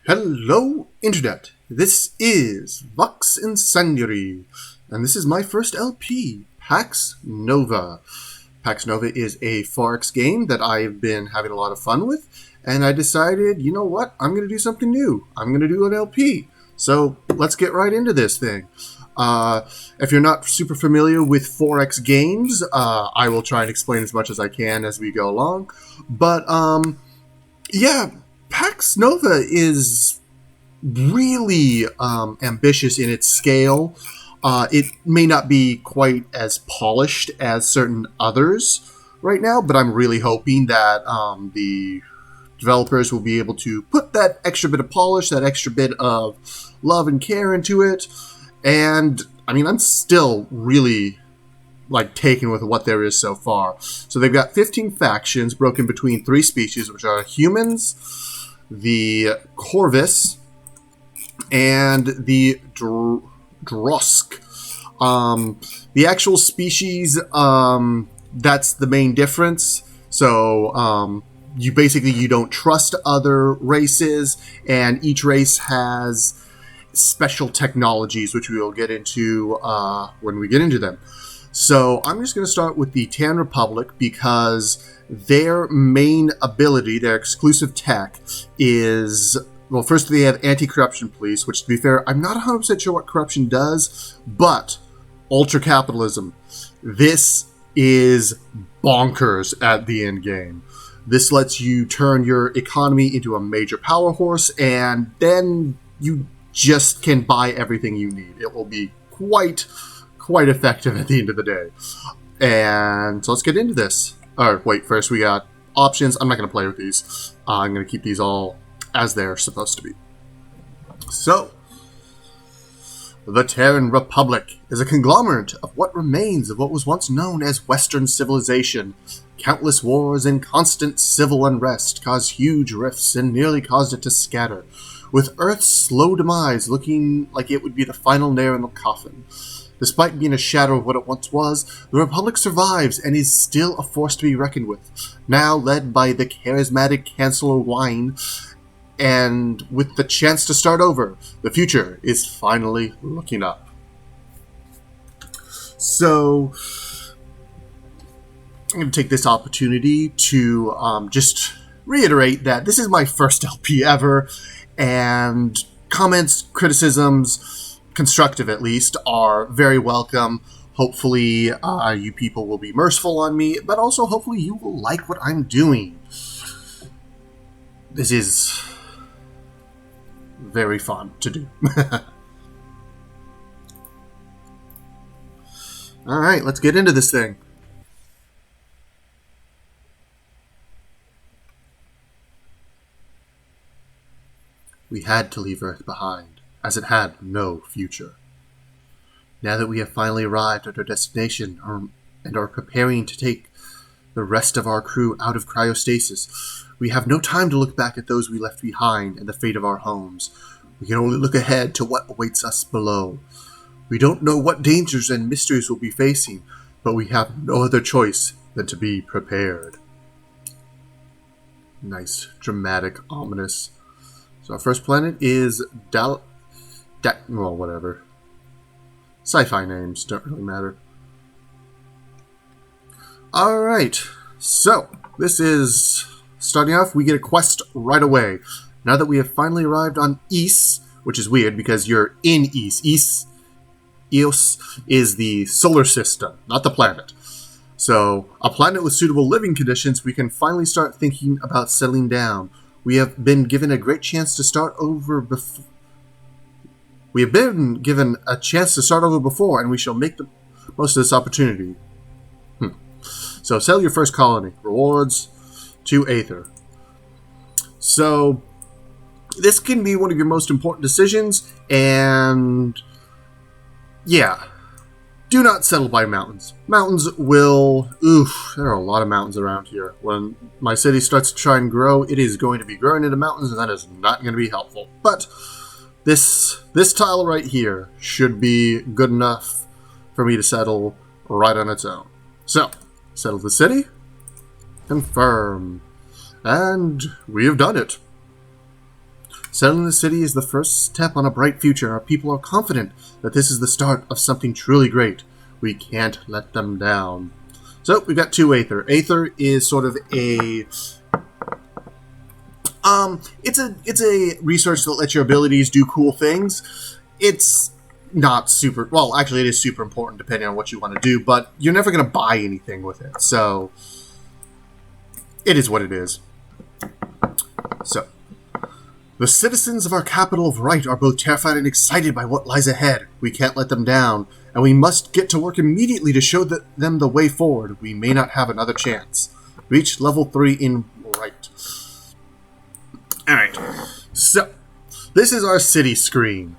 Hello, Internet. This is Vox Incendiary, and this is my first LP, Pax Nova. Pax Nova is a 4X game that I've been having a lot of fun with, and I decided, you know what, I'm going to do something new. I'm going to do an LP. So let's get right into this thing. If you're not super familiar with 4X games, I will try and explain as much as I can as we go along. But, yeah, Pax Nova is really ambitious in its scale. It may not be quite as polished as certain others right now, but I'm really hoping that the developers will be able to put that extra bit of polish, that extra bit of love and care into it. And, I mean, I'm still really taken with what there is so far. So they've got 15 factions broken between 3 species, which are humans, the Corvus, and the Drosk. The actual species, that's the main difference. So, you don't trust other races, and each race has special technologies, which we will get into when we get into them. So I'm just going to start with the Terran Republic because their main ability, their exclusive tech, is, well, first they have anti-corruption police, which, to be fair, I'm not 100% sure what corruption does, but ultra-capitalism. This is bonkers at the end game. This lets you turn your economy into a major power horse, and then you just can buy everything you need. It will be quite effective at the end of the day. And so let's get into this. Wait, first we got options. I'm not going to play with these. I'm going to keep these all as they're supposed to be. So, the Terran Republic is a conglomerate of what remains of what was once known as Western civilization. Countless wars and constant civil unrest caused huge rifts and nearly caused it to scatter, with Earth's slow demise looking like it would be the final nail in the coffin. Despite being a shadow of what it once was, the Republic survives and is still a force to be reckoned with, now led by the charismatic Chancellor Wine, and with the chance to start over, the future is finally looking up. So, I'm going to take this opportunity to just reiterate that this is my first LP ever, and comments, criticisms, constructive at least, are very welcome. Hopefully you people will be merciful on me, but also hopefully you will like what I'm doing. This is very fun to do. Alright, let's get into this thing. We had to leave Earth behind, as it had no future. Now that we have finally arrived at our destination and are preparing to take the rest of our crew out of cryostasis, we have no time to look back at those we left behind and the fate of our homes. We can only look ahead to what awaits us below. We don't know what dangers and mysteries we'll be facing, but we have no other choice than to be prepared. Nice, dramatic, ominous. So our first planet is well, whatever. Sci-fi names don't really matter. Alright, so this is starting off. We get a quest right away. Now that we have finally arrived on Eos, which is weird because you're in Eos. Eos is the solar system, not the planet. So, a planet with suitable living conditions, we can finally start thinking about settling down. We have been given a great chance to start over before. We have been given a chance to start over before, and we shall make the most of this opportunity. So, sell your first colony. Rewards to Aether. So, this can be one of your most important decisions, and yeah, do not settle by mountains. Mountains will, there are a lot of mountains around here. When my city starts to try and grow, it is going to be growing into mountains, and that is not going to be helpful. But this tile right here should be good enough for me to settle right on its own. So, settle the city, confirm, and we have done it. Settling the city is the first step on a bright future, and our people are confident that this is the start of something truly great. We can't let them down. So, we've got 2 Aether. Aether is sort of a... it's a research that lets your abilities do cool things. It's not super... Well, actually, it is super important depending on what you want to do, but you're never going to buy anything with it. So, it is what it is. So, the citizens of our capital of WRIGHT are both terrified and excited by what lies ahead. We can't let them down, and we must get to work immediately to show them the way forward. We may not have another chance. Reach level 3 in WRIGHT. Alright, so, this is our city screen.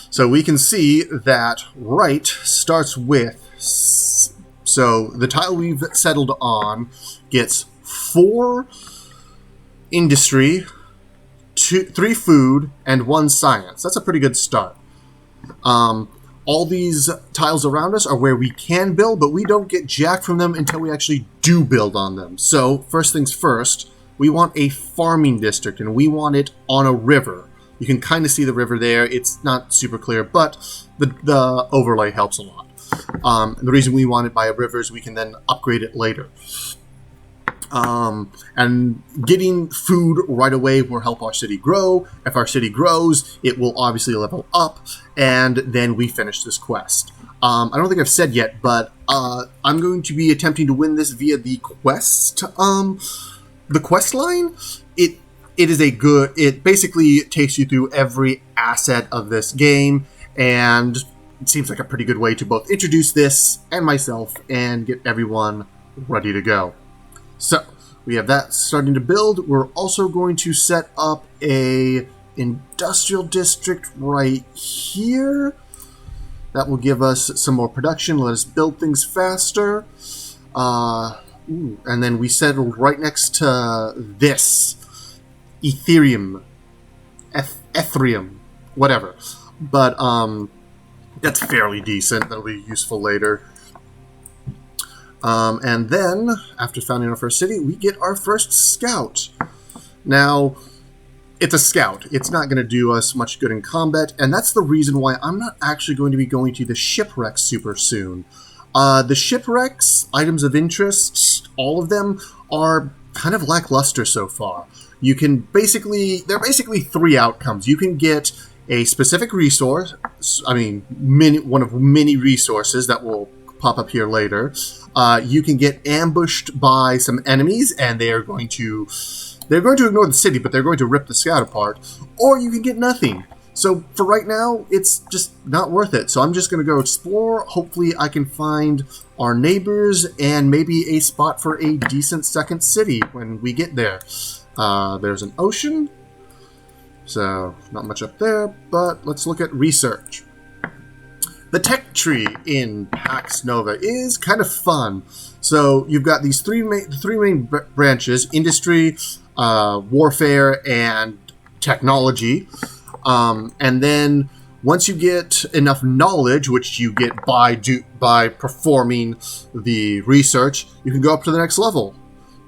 So we can see that WRIGHT starts with... So, the tile we've settled on gets 4 industry, 3 food, and 1 science. That's a pretty good start. All these tiles around us are where we can build, but we don't get jack from them until we actually do build on them. So, first things first, we want a farming district, and we want it on a river. You can kind of see the river there. It's not super clear, but the overlay helps a lot. The reason we want it by a river is we can then upgrade it later. And getting food right away will help our city grow. If our city grows, it will obviously level up, and then we finish this quest. I don't think I've said yet, but I'm going to be attempting to win this via the quest. The quest line. It basically takes you through every asset of this game, and it seems like a pretty good way to both introduce this and myself and get everyone ready to go. So, we have that starting to build. We're also going to set up a industrial district right here. That will give us some more production, let us build things faster. And then we settled right next to this. Ethereum, whatever. But that's fairly decent. That'll be useful later. And then, after founding our first city, we get our first scout. Now, it's a scout. It's not going to do us much good in combat, and that's the reason why I'm not actually going to be going to the shipwrecks super soon. The shipwrecks, items of interest, all of them are kind of lackluster so far. You can basically, there are basically 3 outcomes. You can get a specific resource, one of many resources that will pop up here later. You can get ambushed by some enemies, and they're going to ignore the city, but they're going to rip the scout apart. Or you can get nothing. So for right now, it's just not worth it. So I'm just going to go explore. Hopefully I can find our neighbors and maybe a spot for a decent second city when we get there. There's an ocean. So not much up there, but let's look at research. The tech tree in Pax Nova is kind of fun. So you've got these three main branches: industry, warfare, and technology. And then once you get enough knowledge, which you get by performing the research, you can go up to the next level,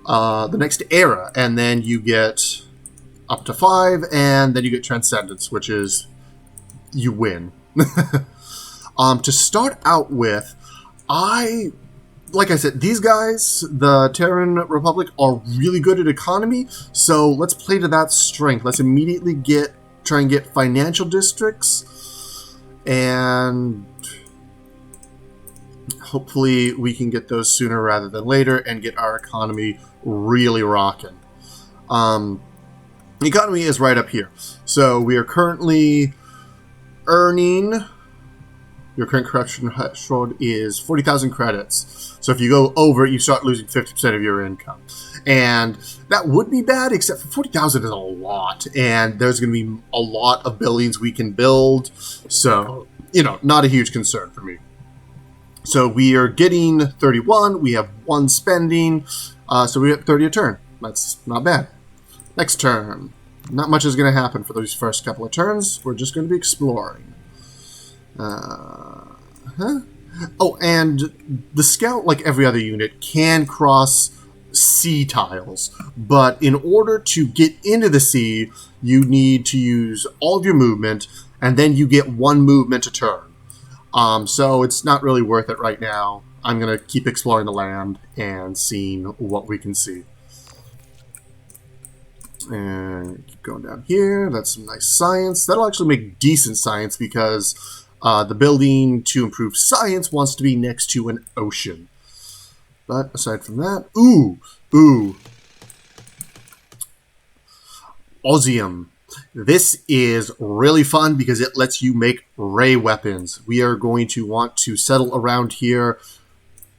the next era, and then you get up to 5, and then you get transcendence, which is you win. To start out with, like I said, these guys, the Terran Republic, are really good at economy, so let's play to that strength. Let's immediately try and get financial districts, and hopefully we can get those sooner rather than later and get our economy really rocking. The economy is right up here. So we are currently earning... Your current corruption threshold is 40,000 credits. So if you go over it, you start losing 50% of your income. And that would be bad, except for 40,000 is a lot. And there's going to be a lot of buildings we can build. So, not a huge concern for me. So we are getting 31. We have 1 spending. So we have 30 a turn. That's not bad. Next turn. Not much is going to happen for those first couple of turns. We're just going to be exploring. Oh, and the scout, like every other unit, can cross sea tiles. But in order to get into the sea, you need to use all of your movement, and then you get one movement a turn. So it's not really worth it right now. I'm going to keep exploring the land and seeing what we can see. And keep going down here. That's some nice science. That'll actually make decent science because the building to improve science wants to be next to an ocean. But aside from that, ooh, Osmium. This is really fun because it lets you make ray weapons. We are going to want to settle around here.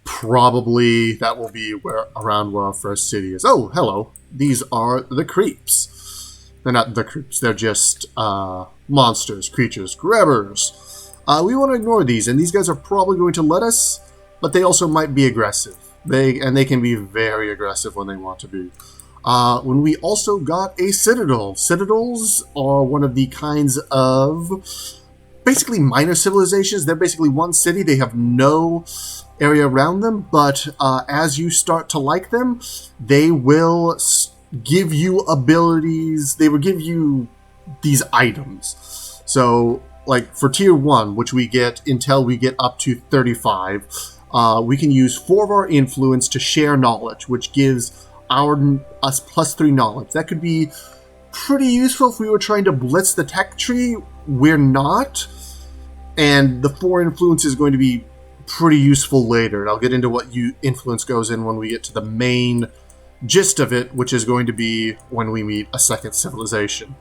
Probably that will be around where our first city is. Oh, hello. These are the creeps. They're not the creeps. They're just monsters, creatures, grabbers. We want to ignore these, and these guys are probably going to let us, but they also might be aggressive. They can be very aggressive when they want to be. When we also got a citadel. Citadels are one of the kinds of basically minor civilizations. They're basically one city. They have no area around them, but as you start to like them, they will give you abilities. They will give you these items. So, like for tier 1, which we get until we get up to 35, we can use 4 of our influence to share knowledge, which gives us +3 knowledge. That could be pretty useful if we were trying to blitz the tech tree. We're not, and the 4 influence is going to be pretty useful later. And I'll get into what influence goes in when we get to the main gist of it, which is going to be when we meet a second civilization.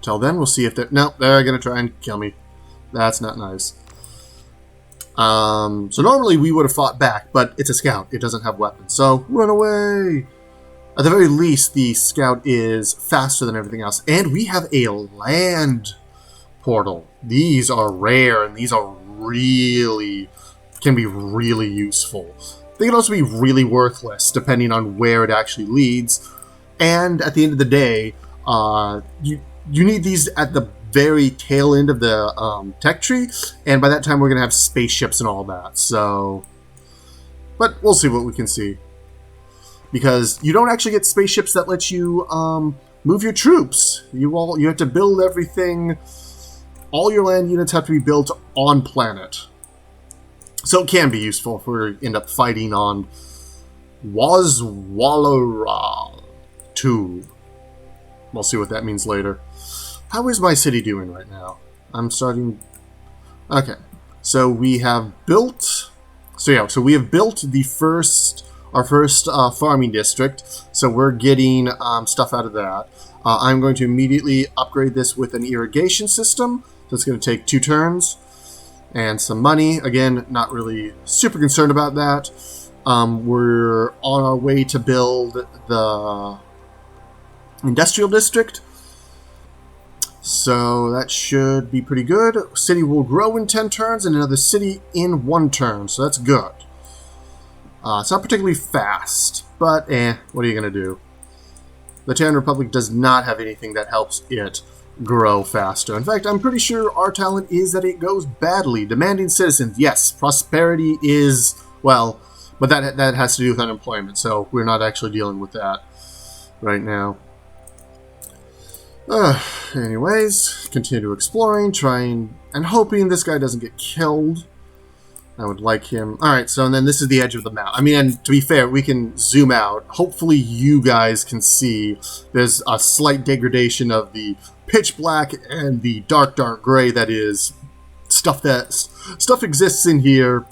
Till then, we'll see if they're... No, they're going to try and kill me. That's not nice. So normally we would have fought back, but it's a scout. It doesn't have weapons, so run away! At the very least, the scout is faster than everything else. And we have a land portal. These are rare, and these are can be really useful. They can also be really worthless, depending on where it actually leads. And at the end of the day, you need these at the very tail end of the tech tree, and by that time we're going to have spaceships and all that, so... But we'll see what we can see. Because you don't actually get spaceships that let you move your troops. You have to build everything. All your land units have to be built on planet. So it can be useful if we end up fighting on Wazwallara 2. We'll see what that means later. How is my city doing right now? I'm starting... Okay. So we have built... So we have built our first farming district. So we're getting stuff out of that. I'm going to immediately upgrade this with an irrigation system. So it's going to take 2 turns. And some money. Again, not really super concerned about that. We're on our way to build the industrial district. So that should be pretty good. City will grow in 10 turns and another city in 1 turn. So that's good. It's not particularly fast, but what are you going to do? The Terran Republic does not have anything that helps it grow faster. In fact, I'm pretty sure our talent is that it goes badly. Demanding citizens, yes, prosperity is, well, but that has to do with unemployment, so we're not actually dealing with that right now. Anyways, continue exploring, trying, and hoping this guy doesn't get killed. I would like him. Alright, so and then this is the edge of the map. I mean, and to be fair, we can zoom out. Hopefully you guys can see there's a slight degradation of the pitch black and the dark gray that is stuff exists in here.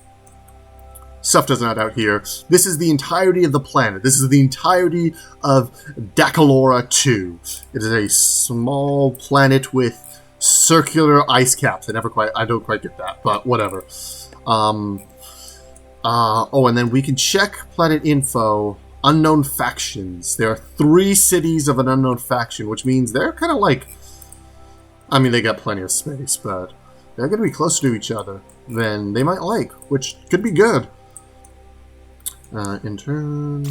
Stuff does not out here. This is the entirety of the planet. This is the entirety of Dacalora 2. It is a small planet with circular ice caps. I don't quite get that, but whatever. Oh, and then we can check planet info. Unknown factions. There are 3 cities of an unknown faction, which means they're kind of like... I mean, they got plenty of space, but they're going to be closer to each other than they might like, which could be good. Intern.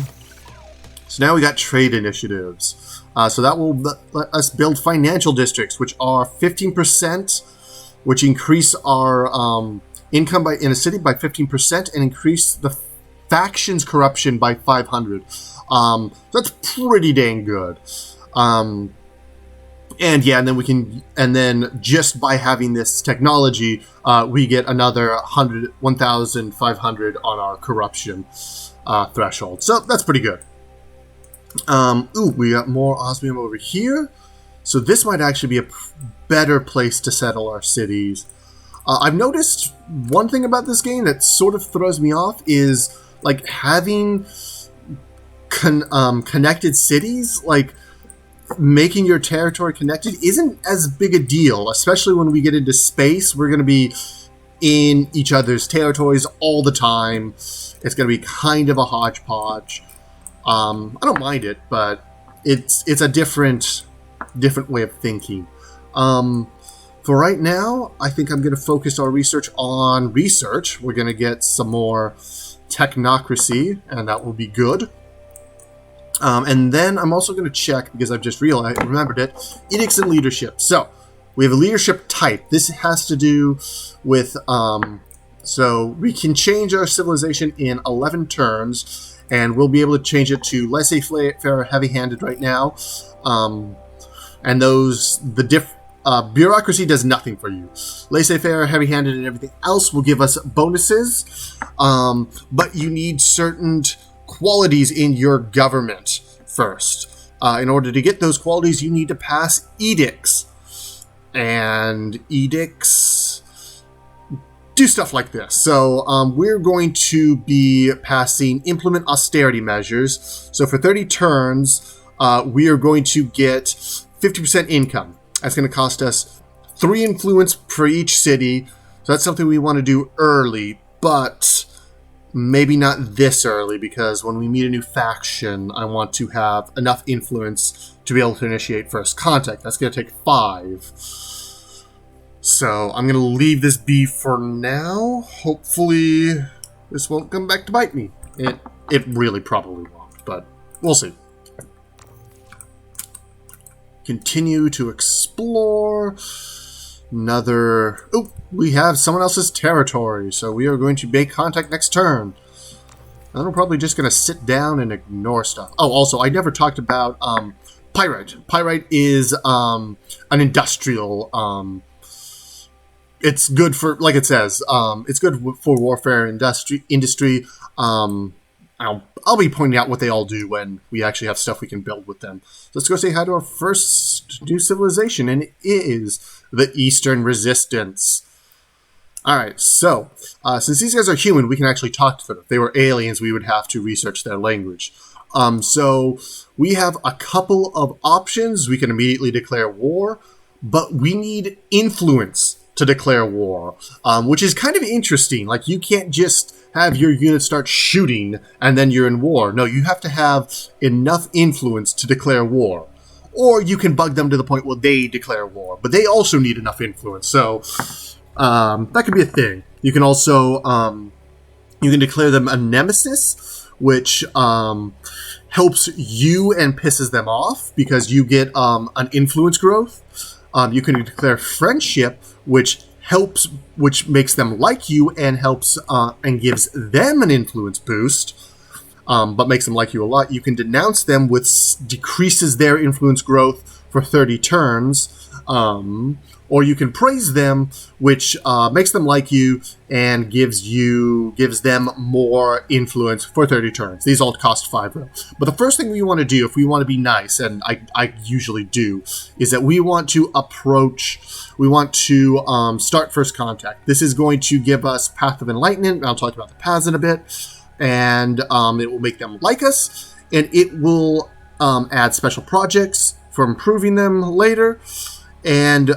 So now we got trade initiatives. So that will let us build financial districts, which are 15%, which increase our income in a city by 15% and increase the factions corruption by 500. That's pretty dang good. And yeah, and then we can, and then just by having this technology, we get another 1,500 on our corruption threshold. So that's pretty good. Ooh, we got more osmium over here. So this might actually be a better place to settle our cities. I've noticed one thing about this game that sort of throws me off is like having connected cities, like making your territory connected isn't as big a deal, especially when we get into space. We're going to be in each other's territories all the time. It's going to be kind of a hodgepodge. I don't mind it, but it's a different way of thinking. For right now, I think I'm going to focus our research on research. We're going to get some more technocracy, and that will be good. And then I'm also going to check, because I've just remembered it, edicts and leadership. So, we have a leadership type. This has to do with, so we can change our civilization in 11 turns, and we'll be able to change it to laissez-faire, heavy-handed right now. And bureaucracy does nothing for you. Laissez-faire, heavy-handed, and everything else will give us bonuses, but you need certain qualities in your government first. In order to get those qualities, you need to pass edicts. And edicts do stuff like this. So we're going to be passing implement austerity measures. So for 30 turns, we are going to get 50% income. That's going to cost us 3 influence per each city. So that's something we want to do early, but maybe not this early, because when we meet a new faction, I want to have enough influence to be able to initiate first contact. That's going to take 5. So I'm going to leave this be for now. Hopefully this won't come back to bite me. It really probably won't, but we'll see. Continue to explore. Oh, we have someone else's territory, so we are going to make contact next turn. And I'm probably just going to sit down and ignore stuff. Oh, also, I never talked about pyrite. Pyrite is an industrial. It's good for, like it says, it's good for warfare industry. I'll be pointing out what they all do when we actually have stuff we can build with them. So let's go say hi to our first new civilization, and it is the Eastern Resistance. Alright, so, since these guys are human, we can actually talk to them. If they were aliens, we would have to research their language. So, we have a couple of options. We can immediately declare war, but we need influence to declare war, which is kind of interesting. Like, you can't just have your units start shooting and then you're in war. No, you have to have enough influence to declare war. Or you can bug them to the point where they declare war, but they also need enough influence. So that could be a thing. You can also you can declare them a nemesis, which helps you and pisses them off because you get an influence growth. You can declare friendship, which makes them like you and helps and gives them an influence boost, but makes them like you a lot. You can denounce them, which decreases their influence growth for 30 turns, or you can praise them, which makes them like you and gives them more influence for 30 turns. These all cost 5 row. But the first thing we want to do, if we want to be nice, and I usually do, is that we want to start first contact. This is going to give us Path of Enlightenment. I'll talk about the paths in a bit. And it will make them like us. And it will add special projects for improving them later. And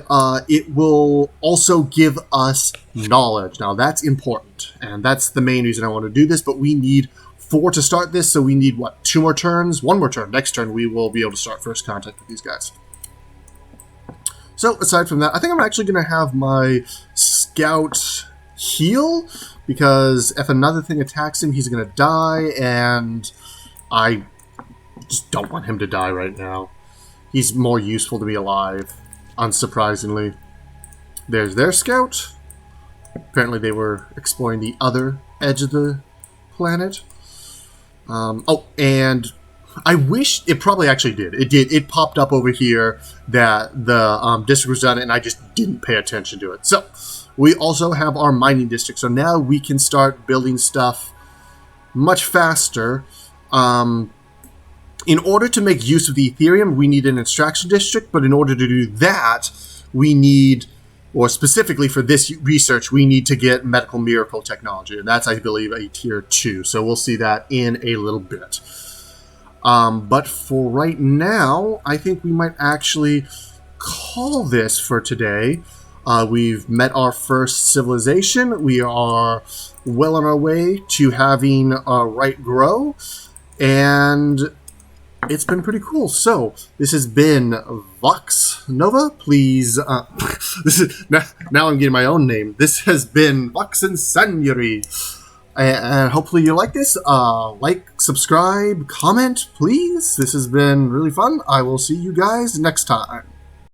it will also give us knowledge. Now, that's important. And that's the main reason I want to do this. But we need 4 to start this. So we need, 2 more turns? 1 more turn. Next turn, we will be able to start first contact with these guys. So, aside from that, I think I'm actually going to have my scout heal. Because if another thing attacks him, he's going to die. And I just don't want him to die right now. He's more useful to be alive. Unsurprisingly. There's their scout. Apparently they were exploring the other edge of the planet. Oh, and I wish it probably actually did. It did. It popped up over here that the district was done, and I just didn't pay attention to it. So we also have our mining district. So now we can start building stuff much faster. In order to make use of the Ethereum, we need an extraction district. But in order to do that, we need, or specifically for this research, we need to get medical miracle technology. And that's, I believe, a tier 2. So we'll see that in a little bit. But for right now, I think we might actually call this for today. We've met our first civilization. We are well on our way to having WRIGHT grow. And it's been pretty cool. So this has been Pax Nova. Please, this is now I'm getting my own name. This has been Pax Nova. And hopefully you like this. Like, subscribe, comment, please. This has been really fun. I will see you guys next time.